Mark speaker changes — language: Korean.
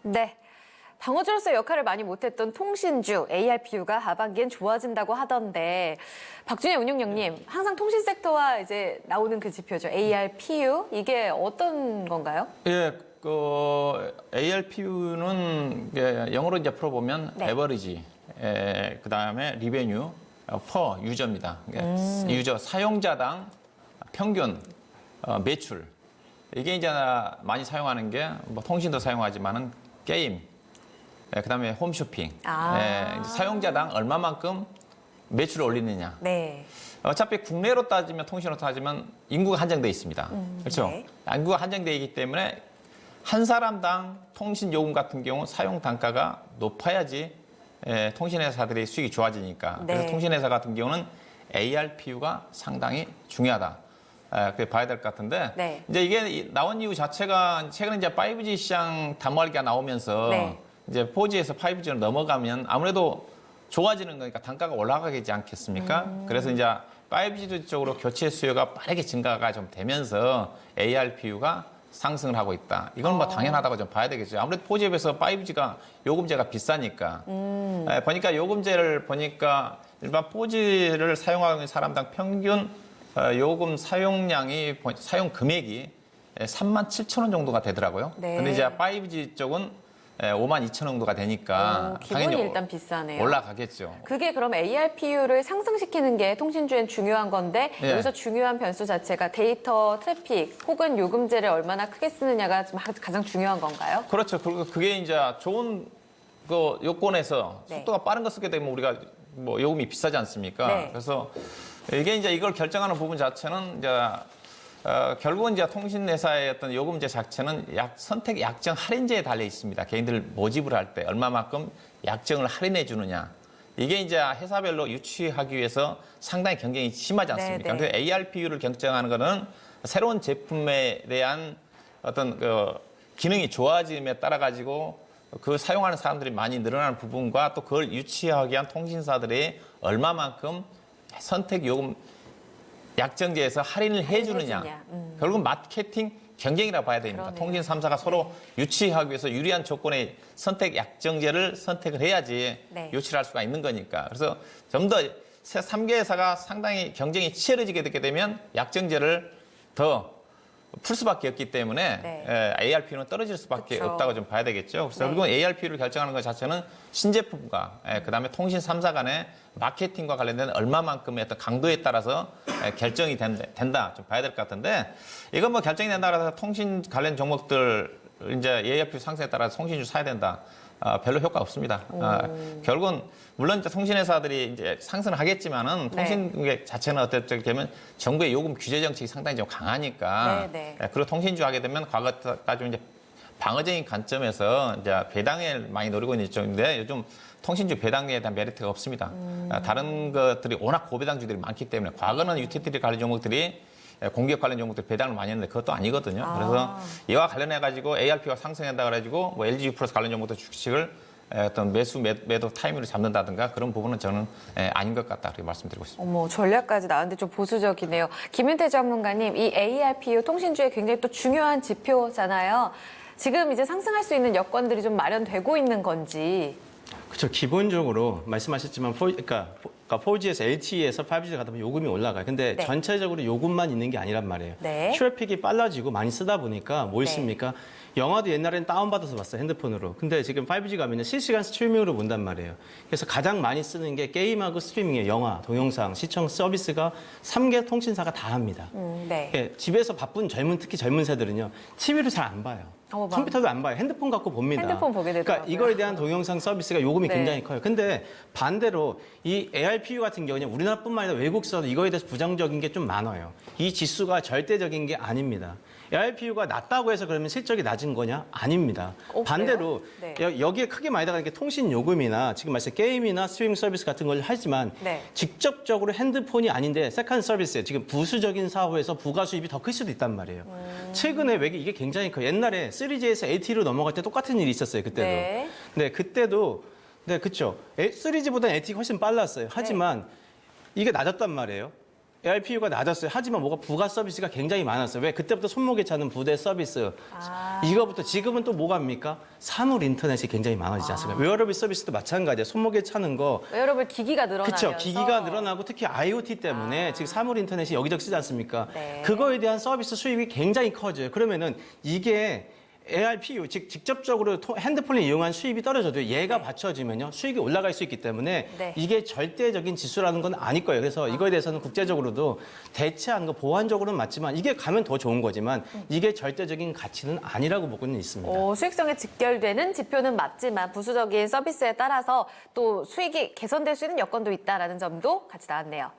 Speaker 1: 네. 방어주로서 역할을 많이 못했던 통신주, ARPU가 하반기엔 좋아진다고 하던데 박준혜 운용령님, 항상 통신 섹터와 이제 나오는 그 지표죠. ARPU, 이게 어떤 건가요?
Speaker 2: 예, ARPU는 영어로 이제 풀어보면
Speaker 1: 네.
Speaker 2: 에버리지, 그 다음에 리베뉴, 퍼 유저입니다. 유저, 사용자당 평균 매출. 이게 이제 많이 사용하는 게 뭐 통신도 사용하지만은 게임, 그다음에 홈쇼핑, 사용자당 얼마만큼 매출을 올리느냐.
Speaker 1: 네.
Speaker 2: 어차피 국내로 따지면 통신으로 따지면 인구가 한정돼 있습니다. 그렇죠?
Speaker 1: 네.
Speaker 2: 인구가 한정돼 있기 때문에 한 사람당 통신 요금 같은 경우 사용 단가가 높아야지 통신회사들의 수익이 좋아지니까.
Speaker 1: 네.
Speaker 2: 그래서 통신회사 같은 경우는 ARPU가 상당히 중요하다. 그렇게 봐야 될 것 같은데
Speaker 1: 네.
Speaker 2: 이제 이게 나온 이유 자체가 최근에 이제 5G 시장 단말기가 나오면서
Speaker 1: 네.
Speaker 2: 이제 4G에서 5G로 넘어가면 아무래도 좋아지는 거니까 단가가 올라가겠지 않겠습니까? 그래서 이제 5G 쪽으로 교체 수요가 빠르게 증가가 좀 되면서 ARPU가 상승을 하고 있다. 이건 뭐 당연하다고 좀 봐야 되겠죠. 아무래도 4G에 비해서 5G가 요금제가 비싸니까. 보니까 요금제를 보니까 일반 4G를 사용하고 있는 사람당 평균 요금 사용량이, 사용 금액이 37,000원 정도가 되더라고요.
Speaker 1: 네.
Speaker 2: 근데 이제 5G 쪽은 52,000원 정도가 되니까
Speaker 1: 기본이
Speaker 2: 당연히
Speaker 1: 일단 비싸네요.
Speaker 2: 올라가겠죠.
Speaker 1: 그게 그럼 ARPU를 상승시키는 게 통신주엔 중요한 건데
Speaker 2: 예.
Speaker 1: 여기서 중요한 변수 자체가 데이터 트래픽 혹은 요금제를 얼마나 크게 쓰느냐가 좀 가장 중요한 건가요?
Speaker 2: 그렇죠. 그리고 그게 이제 좋은 그 요건에서
Speaker 1: 네.
Speaker 2: 속도가 빠른 거 쓰게 되면 우리가 뭐 요금이 비싸지 않습니까?
Speaker 1: 네.
Speaker 2: 그래서 이게 이제 이걸 결정하는 부분 자체는 이제 결국은 이제 통신회사의 어떤 요금제 자체는 선택 약정 할인제에 달려 있습니다. 개인들 모집을 할 때 얼마만큼 약정을 할인해 주느냐. 이게 이제 회사별로 유치하기 위해서 상당히 경쟁이 심하지 않습니까?
Speaker 1: 네, 네.
Speaker 2: 그래서 ARPU를 결정하는 거는 새로운 제품에 대한 어떤 그 기능이 좋아짐에 따라 가지고 그 사용하는 사람들이 많이 늘어나는 부분과 또 그걸 유치하기 위한 통신사들이 얼마만큼 선택 요금 약정제에서 할인을 해주느냐. 결국은 마케팅 경쟁이라고 봐야 됩니다.
Speaker 1: 그러네요.
Speaker 2: 통신 3사가 서로 유치하기 위해서 유리한 조건의 선택 약정제를 선택을 해야지
Speaker 1: 네.
Speaker 2: 유치를 할 수가 있는 거니까. 그래서 좀 더 3개회사가 상당히 경쟁이 치열해지게 되게 되면 약정제를 더 풀 수밖에 없기 때문에
Speaker 1: 네.
Speaker 2: ARPU는 떨어질 수밖에
Speaker 1: 그쵸.
Speaker 2: 없다고 좀 봐야 되겠죠. 그래서
Speaker 1: 네.
Speaker 2: 결국은 ARPU를 결정하는 것 자체는 신제품과 그다음에 통신 3사 간의 마케팅과 관련된 얼마만큼의 어떤 강도에 따라서 결정이 된다 좀 봐야 될 것 같은데 이건 뭐 결정이 된다 그래서 통신 관련 종목들 이제 ARPU 상승에 따라서 통신주 사야 된다. 별로 효과 없습니다. 결국은 물론 이제 통신회사들이 이제 상승을 하겠지만은 통신 자체는 어떻게 되면 정부의 요금 규제 정책이 상당히 좀 강하니까 그리고 통신주 하게 되면 과거까지 이제 방어적인 관점에서 이제 배당을 많이 노리고 있는 쪽인데 요즘 통신주 배당에 대한 메리트가 없습니다. 다른 것들이 워낙 고배당주들이 많기 때문에 과거는 유틸리티 관련 종목들이 공기업 관련 종목들 배당을 많이 했는데 그것도 아니거든요. 그래서 이와 관련해가지고 ARP가 상승한다 그래가지고 뭐 LG U 플러스 관련 종목들 주식을 어떤 매도 타이밍을 잡는다든가 그런 부분은 저는 아닌 것 같다 그렇게 말씀드리고 있습니다.
Speaker 1: 어머, 전략까지 나왔는데 좀 보수적이네요. 김윤태 전문가님, 이 ARPU 통신주의 굉장히 또 중요한 지표잖아요. 지금 이제 상승할 수 있는 여건들이 좀 마련되고 있는 건지.
Speaker 3: 그렇죠. 기본적으로 말씀하셨지만 그러니까 4G에서 LTE에서 5G 가다 보면 요금이 올라가요. 근데
Speaker 1: 네.
Speaker 3: 전체적으로 요금만 있는 게 아니란 말이에요.
Speaker 1: 네.
Speaker 3: 트래픽이 빨라지고 많이 쓰다 보니까 뭐 있습니까? 영화도 옛날엔 다운받아서 봤어요, 핸드폰으로. 근데 지금 5G 가면 실시간 스트리밍으로 본단 말이에요. 그래서 가장 많이 쓰는 게 게임하고 스트리밍이에요. 영화, 동영상, 시청 서비스가 3개 통신사가 다 합니다.
Speaker 1: 네.
Speaker 3: 예, 집에서 바쁜 특히 젊은 세들은요, TV를 잘 안 봐요. 컴퓨터도 안 봐요. 핸드폰 갖고 봅니다.
Speaker 1: 핸드폰 보게 되더라고요.
Speaker 3: 그러니까 이거에 대한 동영상 서비스가 요금이
Speaker 1: 네.
Speaker 3: 굉장히 커요. 근데 반대로 이 ARPU 같은 경우는 우리나라뿐만 아니라 외국서도 이거에 대해서 부정적인 게 좀 많아요. 이 지수가 절대적인 게 아닙니다. ARPU가 낮다고 해서 그러면 실적이 낮은 거냐? 아닙니다. 반대로
Speaker 1: 네.
Speaker 3: 여기에 크게 많이 나가는 게 통신 요금이나 지금 말씀 게임이나 스트리밍 서비스 같은 걸 하지만 직접적으로 핸드폰이 아닌데 세컨 서비스에 지금 부수적인 사업에서 부가 수입이 더 클 수도 있단 말이에요. 최근에 왜 이게 굉장히 커요. 옛날에 3G에서 LTE로 넘어갈 때 똑같은 일이 있었어요. 그때도. 네, 그때도 그렇죠. 3G보다 LTE가 훨씬 빨랐어요. 하지만 이게 낮았단 말이에요. ARPU가 낮았어요. 하지만 뭐가 부가 서비스가 굉장히 많았어요. 왜? 그때부터 손목에 차는 부대 서비스. 이거부터 지금은 또 뭐갑니까? 사물 인터넷이 굉장히 많아지지 않습니까? 웨어러블 서비스도 마찬가지예요. 손목에 차는 거.
Speaker 1: 웨어러블 기기가 늘어나면서.
Speaker 3: 그렇죠. 기기가 늘어나고 특히 IoT 때문에 지금 사물 인터넷이 여기저기 쓰지 않습니까?
Speaker 1: 네.
Speaker 3: 그거에 대한 서비스 수입이 굉장히 커져요. 그러면은 이게 ARPU, 즉 직접적으로 핸드폰을 이용한 수입이 떨어져도 얘가 받쳐지면요 수익이 올라갈 수 있기 때문에
Speaker 1: 네.
Speaker 3: 이게 절대적인 지수라는 건 아닐 거예요. 그래서 이거에 대해서는 국제적으로도 대체하는 거 보완적으로는 맞지만 이게 가면 더 좋은 거지만 이게 절대적인 가치는 아니라고 보고는 있습니다.
Speaker 1: 수익성에 직결되는 지표는 맞지만 부수적인 서비스에 따라서 또 수익이 개선될 수 있는 여건도 있다라는 점도 같이 나왔네요.